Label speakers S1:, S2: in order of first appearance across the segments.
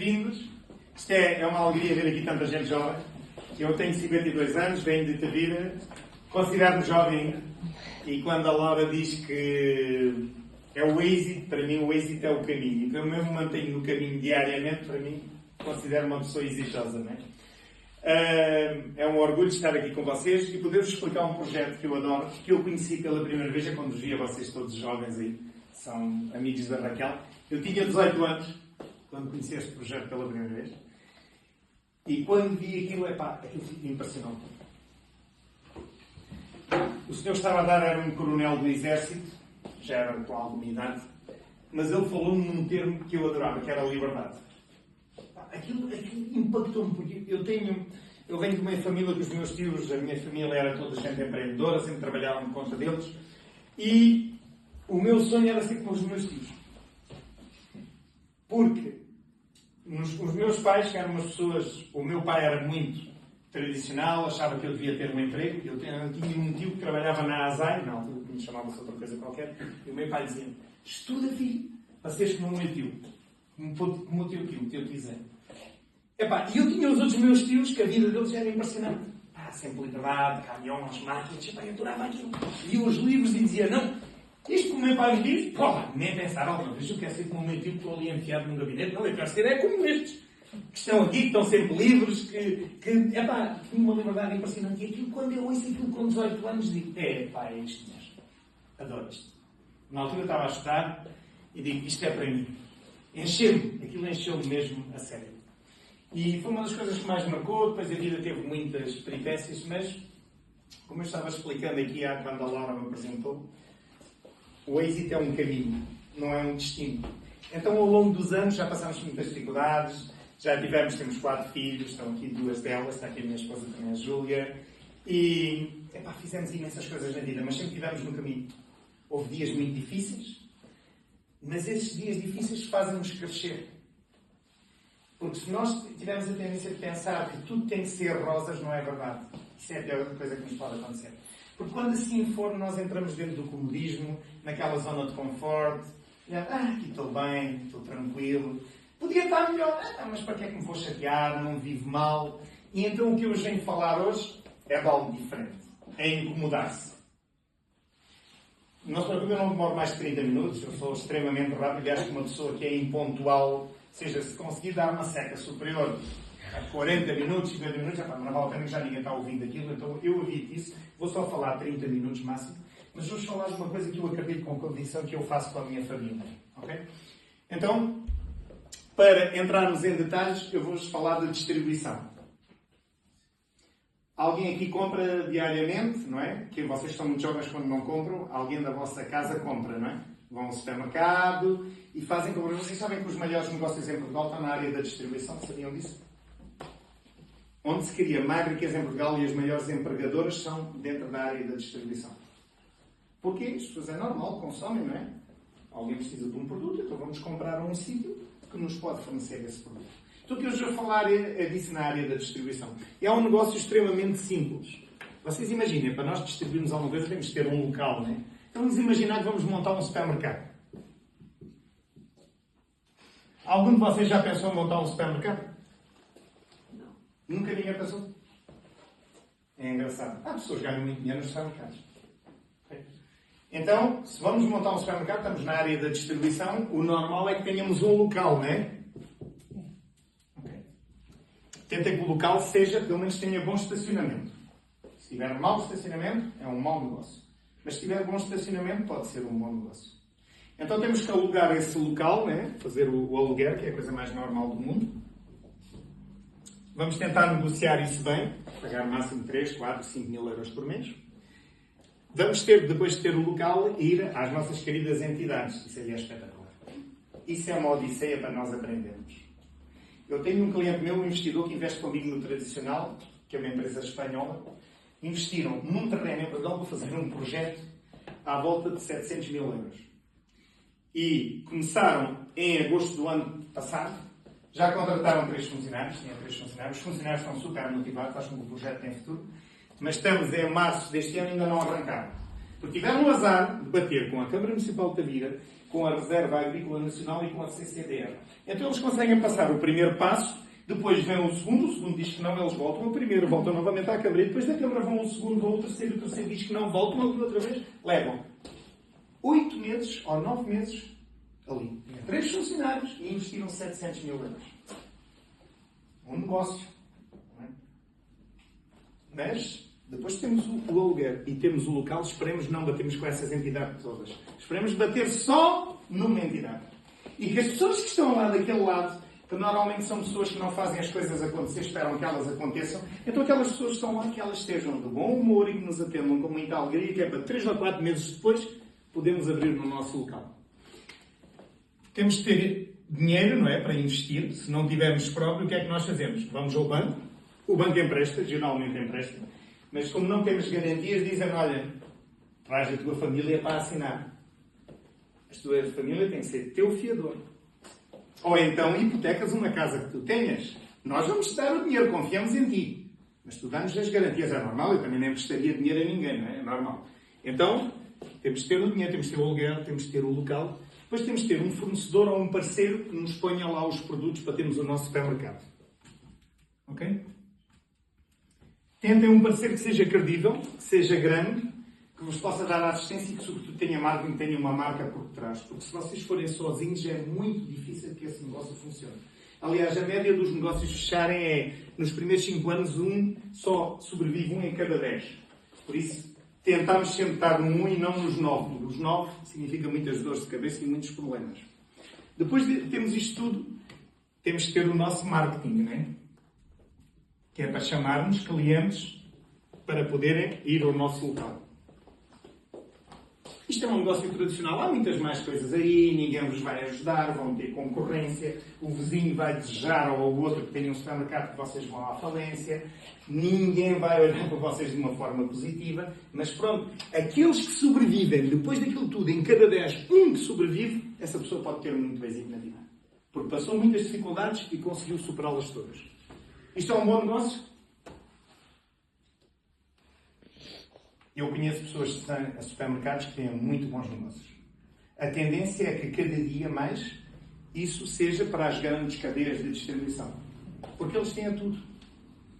S1: bem-vindos. Isto é uma alegria ver aqui tanta gente jovem. Eu tenho 52 anos, venho de Tavira, considero-me jovem ainda. E quando a Laura diz que é o êxito, para mim o êxito é o caminho. E que eu mesmo mantenho no caminho diariamente, para mim, considero uma pessoa exitosa, não é? É um orgulho estar aqui com vocês e poder-vos explicar um projeto que eu adoro, que eu conheci pela primeira vez, é quando via vocês todos jovens aí, são amigos da Raquel. Eu tinha 18 anos, quando conheci este projeto pela primeira vez. E quando vi aquilo, aquilo me impressionou. O senhor que estava a dar era um coronel do exército, já era com alguma idade, mas ele falou-me num termo que eu adorava, que era a liberdade. Aquilo impactou-me, porque eu venho de uma família que os meus tios, a minha família era toda gente empreendedora, sempre trabalhavam por conta deles, e o meu sonho era ser como os meus tios. Porque os meus pais, que eram umas pessoas, o meu pai era muito tradicional, achava que eu devia ter um emprego, eu tinha um tio que trabalhava na ASAI, na altura que me chamava-se outra coisa qualquer, e o meu pai dizia: estuda, filho, para seres como o meu tio, como o teu tio Zé. E eu tinha os outros meus tios, que a vida deles era impressionante. Sempre liberdade, caminhões, máquinas, eu adorava aquilo. Lia os livros e dizia: não, isto que o meu pai me diz, nem pensar alguma vez, eu quero ser como o meu tio que estou ali enfiado num gabinete, não, eu quero ser como estes, que estão aqui, que estão sempre livres, que tinha uma liberdade impressionante. E aquilo, quando eu ouço aquilo com 18 anos, digo: é isto mesmo, adoro isto. Na altura eu estava a estudar e digo: isto é para mim. Aquilo encheu-me mesmo a sério. E foi uma das coisas que mais marcou. Depois a vida teve muitas peripécias, mas, como eu estava explicando aqui quando a Laura me apresentou, o êxito é um caminho, não é um destino. Então, ao longo dos anos, já passámos muitas dificuldades, temos 4 filhos, estão aqui 2 delas, está aqui a minha esposa também, a Júlia, e fizemos imensas coisas na vida, mas sempre estivemos no caminho. Houve dias muito difíceis, mas esses dias difíceis fazem-nos crescer. Porque se nós tivermos a tendência de pensar que tudo tem que ser rosas, não é verdade. Isso é a pior coisa que nos pode acontecer. Porque quando assim for, nós entramos dentro do comodismo, naquela zona de conforto. Aqui estou bem, estou tranquilo. Podia estar melhor. Mas para que é que me vou chatear? Não vivo mal. E então o que eu vos venho falar hoje é de algo diferente. É incomodar-se. Não se preocupe, eu não demoro mais de 30 minutos. Eu sou extremamente rápido e acho que uma pessoa que é impontual, ou seja, se conseguir dar uma seca superior a 40 minutos, 50 minutos, não vale a pena que já ninguém está ouvindo aquilo, então eu evito isso. Vou só falar 30 minutos máximo, mas vou-vos falar de uma coisa que eu acredito com convicção que eu faço com a minha família. Ok? Então, para entrarmos em detalhes, eu vou-vos falar de distribuição. Alguém aqui compra diariamente, não é? Que vocês estão muito jovens quando não compram, alguém da vossa casa compra, não é? Vão ao supermercado e fazem compras. Vocês sabem que os maiores negócios em Portugal estão na área da distribuição, sabiam disso? Onde se cria mais riqueza em Portugal e as maiores empregadoras são dentro da área da distribuição. Porquê? As pessoas é normal, consomem, não é? Alguém precisa de um produto, então vamos comprar a um sítio que nos pode fornecer esse produto. Então o que eu já vou falar é disso na área da distribuição. É um negócio extremamente simples. Vocês imaginem, para nós distribuirmos alguma coisa temos que ter um local, não é? Então vamos imaginar que vamos montar um supermercado. Algum de vocês já pensou em montar um supermercado? Não. Nunca ninguém pensou? É engraçado. Há pessoas que ganham muito dinheiro nos supermercados. Okay. Então, se vamos montar um supermercado, estamos na área da distribuição, o normal é que tenhamos um local, não é? Okay. Tentem que o local seja, pelo menos tenha bom estacionamento. Se tiver mau estacionamento, é um mau negócio. Mas se tiver bom estacionamento, pode ser um bom negócio. Então temos que alugar esse local, né? Fazer o aluguer, que é a coisa mais normal do mundo. Vamos tentar negociar isso bem, pagar no máximo 3, 4, 5 mil euros por mês. Vamos ter, depois de ter o local, ir às nossas queridas entidades. Isso aí é espetacular. Isso é uma odisseia para nós aprendermos. Eu tenho um cliente meu, um investidor, que investe comigo no Tradicional, que é uma empresa espanhola. Investiram num terreno em Portugal para fazer um projeto à volta de 700 mil euros. E começaram em agosto do ano passado, já contrataram 3 funcionários, tinha 3 funcionários, os funcionários estão super motivados, acham que o projeto tem futuro, mas estamos em março deste ano e ainda não arrancaram. Porque tiveram o azar de bater com a Câmara Municipal de Tavira, com a Reserva Agrícola Nacional e com a CCDR. Então eles conseguem passar o primeiro passo, depois vem o segundo diz que não, eles voltam ao primeiro, voltam novamente à Câmara, e depois da Câmara vão ao segundo, vão ao terceiro, o terceiro diz que não, voltam outra vez, levam 8 meses ou 9 meses ali. Tinha 3 funcionários e investiram 700 mil euros. Um negócio. Não é? Mas, depois temos o aluguer e temos o local, esperemos não batermos com essas entidades todas. Esperemos bater só numa entidade. E que as pessoas que estão lá daquele lado, que normalmente são pessoas que não fazem as coisas acontecer, esperam que elas aconteçam, então aquelas pessoas estão lá, que elas estejam de bom humor e que nos atendam com muita alegria, que é para 3 ou 4 meses depois podemos abrir no nosso local. Temos de ter dinheiro, não é, para investir. Se não tivermos próprio, o que é que nós fazemos? Vamos ao banco. O banco empresta, geralmente empresta. Mas como não temos garantias, dizem, olha, traz a tua família para assinar. A tua família tem que ser teu fiador. Ou então hipotecas uma casa que tu tenhas. Nós vamos te dar o dinheiro, confiamos em ti. Mas tu dá-nos as garantias, é normal. Eu também nem emprestaria dinheiro a ninguém, não é? É normal. Então, temos de ter o dinheiro, temos de ter o aluguel, temos de ter o local. Depois temos de ter um fornecedor ou um parceiro que nos ponha lá os produtos para termos o nosso supermercado. Ok? Tentem um parceiro que seja credível, que seja grande, que vos possa dar assistência e que, sobretudo, tenha marketing, tenha uma marca por trás. Porque se vocês forem sozinhos, é muito difícil que esse negócio funcione. Aliás, a média dos negócios fecharem é, nos primeiros 5 anos, só sobrevive 1 em cada 10. Por isso, tentamos sempre estar no 1 e não nos 9. Os 9 significa muitas dores de cabeça e muitos problemas. Depois de termos isto tudo, temos que ter o nosso marketing, não é? Que é para chamarmos clientes para poderem ir ao nosso local. Isto é um negócio tradicional, há muitas mais coisas aí, ninguém vos vai ajudar, vão ter concorrência, o vizinho vai desejar ao outro que tenha um supermercado que vocês vão à falência, ninguém vai olhar para vocês de uma forma positiva, mas pronto, aqueles que sobrevivem, depois daquilo tudo, em cada 10, um que sobrevive, essa pessoa pode ter muito êxito na vida. Porque passou muitas dificuldades e conseguiu superá-las todas. Isto é um bom negócio? Eu conheço pessoas que estão a supermercados que têm muito bons negócios. A tendência é que cada dia mais isso seja para as grandes cadeias de distribuição. Porque eles têm tudo.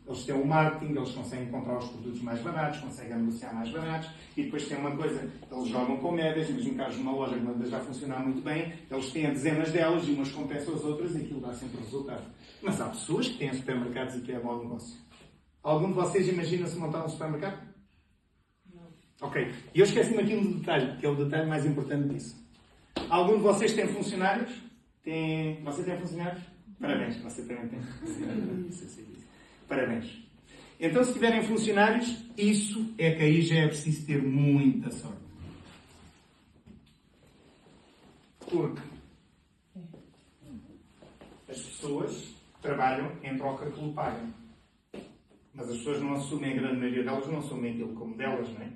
S1: Eles têm o marketing, eles conseguem comprar os produtos mais baratos, conseguem negociar mais baratos e depois tem uma coisa, eles jogam com médias, mesmo caso numa loja que já funciona muito bem, eles têm dezenas delas e umas compensam as outras e aquilo dá sempre resultado. Mas há pessoas que têm supermercados e que é bom negócio. Algum de vocês imagina-se montar um supermercado? Ok. E eu esqueci-me aqui um detalhe, que é o detalhe mais importante disso. Algum de vocês tem funcionários? Você tem funcionários? Parabéns, você também tem. Parabéns. Então, se tiverem funcionários, isso é que aí já é preciso ter muita sorte. Porque as pessoas trabalham em troca que lhe pagam. Mas as pessoas não assumem, a grande maioria delas não assumem aquilo como delas, não é?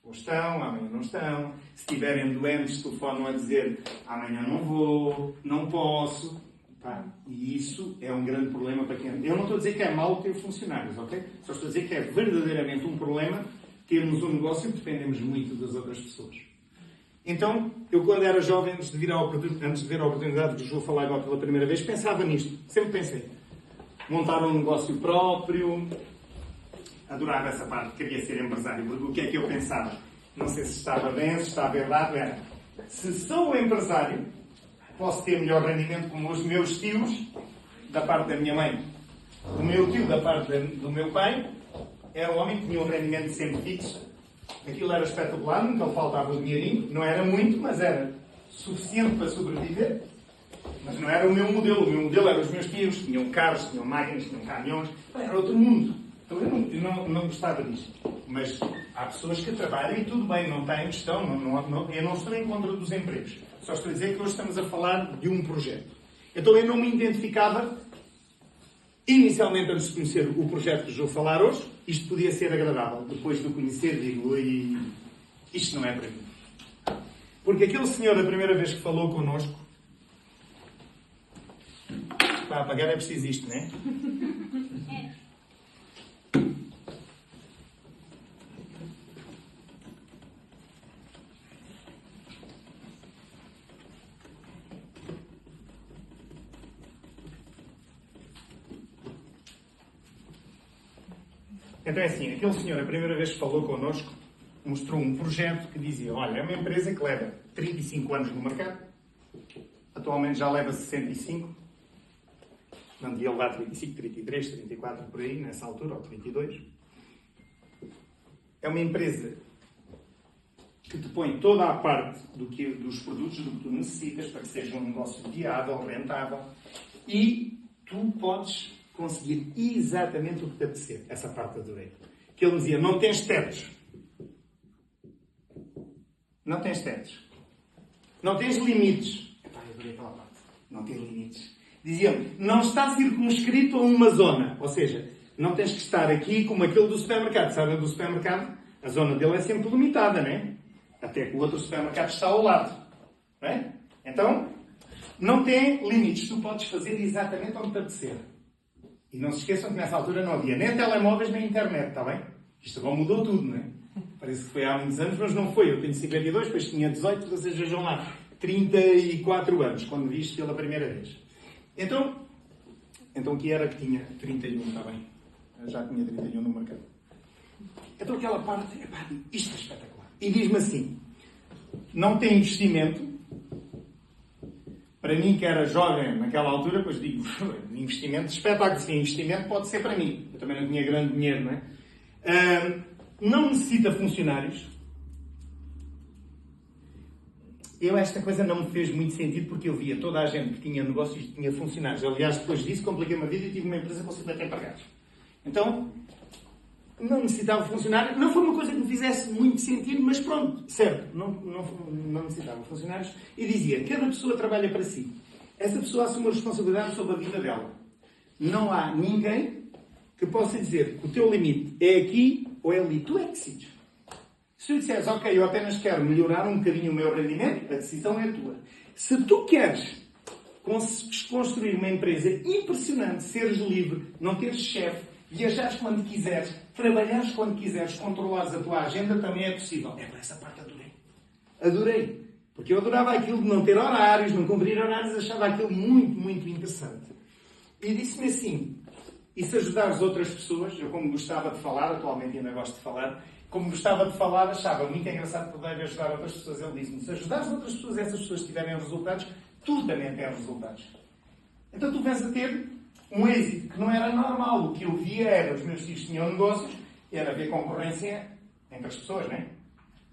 S1: Ou estão, amanhã não estão. Se estiverem doentes, telefonam a dizer amanhã não vou, não posso. Tá? E isso é um grande problema para quem... Eu não estou a dizer que é mau ter funcionários, ok? Só estou a dizer que é verdadeiramente um problema termos um negócio que dependemos muito das outras pessoas. Então, eu quando era jovem, antes de ver a oportunidade que vos vou falar agora pela primeira vez, pensava nisto. Sempre pensei. Montar um negócio próprio... Adorava essa parte, queria ser empresário, porque o que é que eu pensava? Não sei se estava bem, se estava errado, era... Se sou empresário, posso ter melhor rendimento como os meus tios, da parte da minha mãe. O meu tio, da parte do meu pai, era um homem que tinha um rendimento sempre fixo. Aquilo era espetacular, nunca lhe faltava o dinheirinho. Não era muito, mas era suficiente para sobreviver. Mas não era o meu modelo. O meu modelo era os meus tios, tinham carros, tinham máquinas, tinham caminhões. Era outro mundo. Então eu não gostava disso. Mas há pessoas que trabalham e tudo bem, não está em questão. Eu não estou em contra dos empregos. Só estou a dizer que hoje estamos a falar de um projeto. Então eu não me identificava, inicialmente antes de conhecer o projeto que vos vou falar hoje, isto podia ser agradável. Depois de o conhecer, digo, isto não é para mim. Porque aquele senhor, a primeira vez que falou connosco, para apagar é preciso isto, não é? Então é assim, aquele senhor, a primeira vez que falou connosco, mostrou um projeto que dizia, olha, é uma empresa que leva 35 anos no mercado, atualmente já leva 65, não devia levar 35, 33, 34 por aí, nessa altura, ou 32. É uma empresa que te põe toda a parte dos produtos do que tu necessitas para que seja um negócio viável, rentável, e tu podes conseguir exatamente o que te apetecer. Essa parte adorei. Que ele me dizia, não tens tetos. Não tens tetos. Não tens limites. Epá, eu adorei aquela parte. Não tens limites. Dizia-me, não está circunscrito a uma zona. Ou seja, não tens que estar aqui como aquele do supermercado. Sabe, do supermercado, a zona dele é sempre limitada, não é? Até que o outro supermercado está ao lado. Não é? Então, não tem limites. Tu podes fazer exatamente onde te apetecer. E não se esqueçam que nessa altura não havia nem telemóveis nem internet, está bem? Isto agora mudou tudo, não é? Parece que foi há muitos anos, mas não foi. Eu tenho 52, depois tinha 18, vocês vejam lá, 34 anos, quando vi isto pela primeira vez. Então que era que tinha 31, está bem? Eu já tinha 31 no mercado. Então aquela parte, epá, isto é espetacular. E diz-me assim, não tem investimento. Para mim, que era jovem naquela altura, pois digo, investimento de espetáculo. Sim, investimento pode ser para mim. Eu também não tinha grande dinheiro, não é? Não necessita funcionários. Esta coisa não me fez muito sentido porque eu via toda a gente que tinha negócios e tinha funcionários. Aliás, depois disso, compliquei-me a vida e tive uma empresa com 50 empregados. Então, não necessitava funcionários. Não foi uma coisa que me fizesse muito sentido, mas pronto, certo, não necessitava funcionários. E dizia, cada pessoa trabalha para si. Essa pessoa assume a responsabilidade sobre a vida dela. Não há ninguém que possa dizer que o teu limite é aqui ou é ali. Tu é que decides. Se tu disseres, ok, eu apenas quero melhorar um bocadinho o meu rendimento, a decisão é tua. Se tu queres construir uma empresa impressionante, seres livre, não teres chefe, viajares quando quiseres, trabalhares quando quiseres, controlares a tua agenda, também é possível. É para essa parte adorei. Adorei. Porque eu adorava aquilo de não ter horários, não cumprir horários, achava aquilo muito, muito interessante. E disse-me assim, e se ajudares outras pessoas, eu como gostava de falar, atualmente ainda gosto de falar, como gostava de falar, achava muito engraçado poder ajudar outras pessoas. Ele disse-me, se ajudares outras pessoas, essas pessoas tiverem resultados, tu também tens resultados. Então tu vens a ter um êxito que não era normal. O que eu via era, os meus filhos tinham negócios, era ver concorrência entre as pessoas, não é?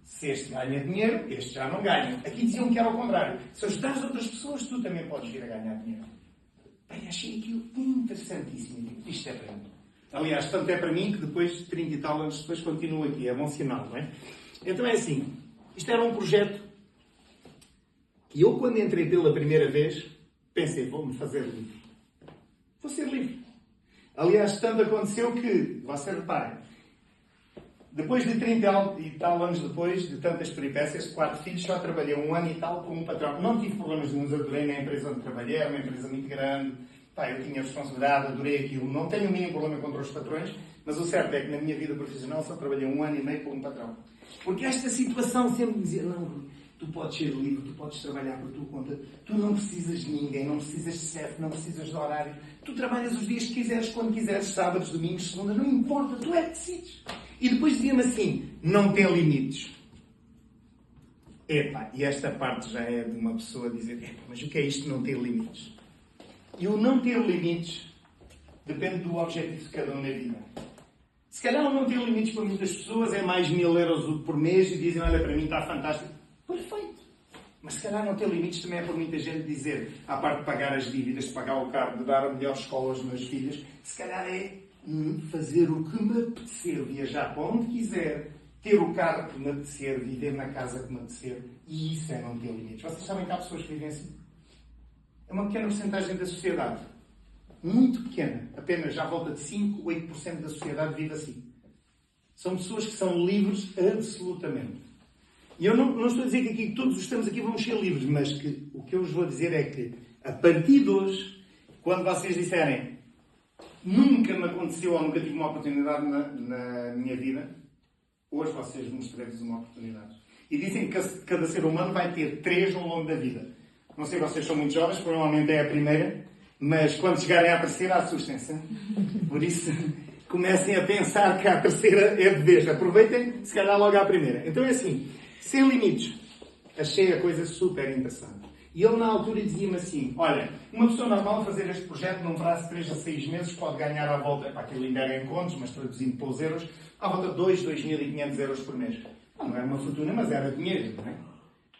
S1: Se este ganha dinheiro, este já não ganha. Aqui diziam que era o contrário. Se ajudares outras pessoas, tu também podes vir a ganhar dinheiro. Bem, achei aquilo interessantíssimo. Isto é para mim. Aliás, tanto é para mim que depois, 30 e tal anos depois, continuo aqui. É bom sinal, não é? Então é assim. Isto era um projeto que eu, quando entrei pela primeira vez, pensei, vou-me fazer livre. Vou ser livre. Aliás, tanto aconteceu que, você repara, depois de 30 e tal anos depois, de tantas peripécias, 4 filhos, só trabalhei 1 ano e tal com um patrão. Não tive problemas nenhum, adorei na empresa onde trabalhei, era uma empresa muito grande. Pá, eu tinha responsabilidade, adorei aquilo. Não tenho o mínimo problema contra os patrões, mas o certo é que na minha vida profissional só trabalhei 1 ano e meio com um patrão. Porque esta situação sempre me dizia, não, tu podes ser livre, tu podes trabalhar por tua conta, tu não precisas de ninguém, não precisas de chefe, não precisas de horário, tu trabalhas os dias que quiseres, quando quiseres, sábados, domingos, segundas, não importa, tu é que decides. E depois dizia-me assim, não tem limites. Epá, e esta parte já é de uma pessoa dizer, epá, mas o que é isto de não ter limites? E o não ter limites depende do objetivo de cada um na vida. Se calhar o não ter limites para muitas pessoas é mais 1000 euros por mês e dizem, olha, para mim está fantástico. Perfeito. Mas se calhar não ter limites também é por muita gente dizer, à parte de pagar as dívidas, de pagar o carro, de dar a melhor escola aos meus filhos, se calhar é fazer o que me apetecer, viajar para onde quiser, ter o carro que me apetecer, viver na casa que me apetecer. E isso é não ter limites. Vocês sabem que há pessoas que vivem assim? É uma pequena porcentagem da sociedade. Muito pequena. Apenas à volta de 5, 8% da sociedade vive assim. São pessoas que são livres absolutamente. E eu não estou a dizer que aqui todos os que estamos aqui vamos ser livres, mas que o que eu vos vou dizer é que, a partir de hoje, quando vocês disserem nunca me aconteceu ou nunca tive uma oportunidade na minha vida, hoje vocês mostrarem-vos uma oportunidade. E dizem que cada ser humano vai ter 3 ao longo da vida. Não sei, vocês são muito jovens, provavelmente é a primeira, mas quando chegarem a aparecer, assustem-se. Por isso, comecem a pensar que a terceira é de vez. Aproveitem, se calhar, logo à primeira. Então é assim, sem limites. Achei a coisa super interessante. E ele, na altura, dizia-me assim, olha, uma pessoa normal a fazer este projeto num prazo de 3 a 6 meses pode ganhar à volta, para aquilo ainda era em contos, mas traduzindo para os euros, à volta de 2.500 euros por mês. Não era uma fortuna, mas era dinheiro, não é?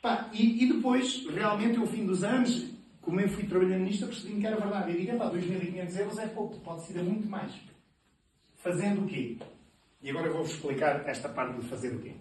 S1: Pá, e depois, realmente, ao fim dos anos, como eu fui trabalhando nisto, eu percebi que era verdade. Eu digo, pá, 2.500 euros é pouco, pode ser muito mais. Fazendo o quê? E agora eu vou-vos explicar esta parte de fazer o quê.